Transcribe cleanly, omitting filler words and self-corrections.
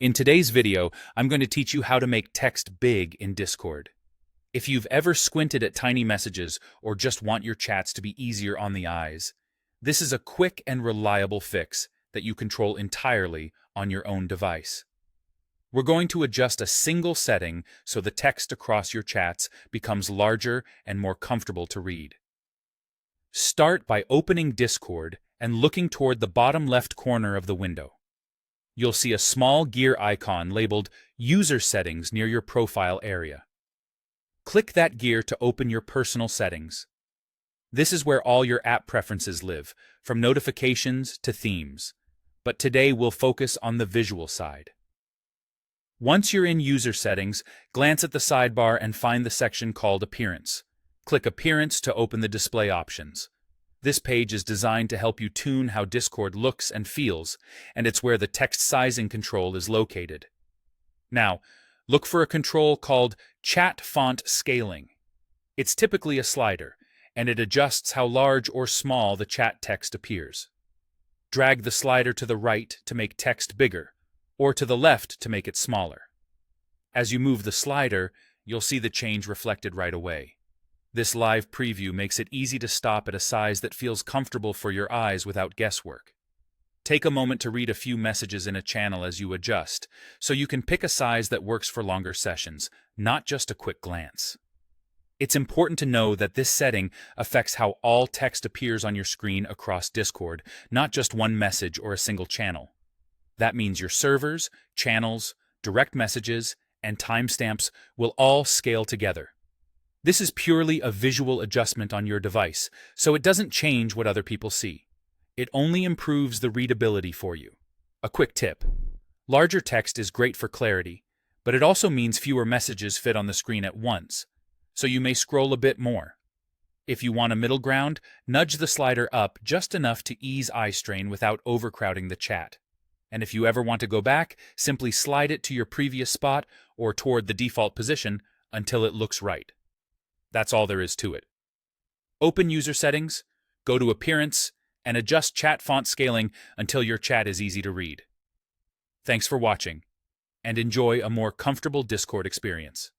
In today's video, I'm going to teach you how to make text big in Discord. If you've ever squinted at tiny messages or just want your chats to be easier on the eyes, this is a quick and reliable fix that you control entirely on your own device. We're going to adjust a single setting so the text across your chats becomes larger and more comfortable to read. Start by opening Discord and looking toward the bottom left corner of the window. You'll see a small gear icon labeled User Settings near your profile area. Click that gear to open your personal settings. This is where all your app preferences live, from notifications to themes. But today we'll focus on the visual side. Once you're in User Settings, glance at the sidebar and find the section called Appearance. Click Appearance to open the display options. This page is designed to help you tune how Discord looks and feels, and it's where the text sizing control is located. Now, look for a control called Chat Font Scaling. It's typically a slider, and it adjusts how large or small the chat text appears. Drag the slider to the right to make text bigger, or to the left to make it smaller. As you move the slider, you'll see the change reflected right away. This live preview makes it easy to stop at a size that feels comfortable for your eyes without guesswork. Take a moment to read a few messages in a channel as you adjust, so you can pick a size that works for longer sessions, not just a quick glance. It's important to know that this setting affects how all text appears on your screen across Discord, not just one message or a single channel. That means your servers, channels, direct messages, and timestamps will all scale together. This is purely a visual adjustment on your device, so it doesn't change what other people see. It only improves the readability for you. A quick tip: larger text is great for clarity, but it also means fewer messages fit on the screen at once, so you may scroll a bit more. If you want a middle ground, nudge the slider up just enough to ease eye strain without overcrowding the chat. And if you ever want to go back, simply slide it to your previous spot or toward the default position until it looks right. That's all there is to it. Open User Settings, go to Appearance, and adjust chat font scaling until your chat is easy to read. Thanks for watching, and enjoy a more comfortable Discord experience.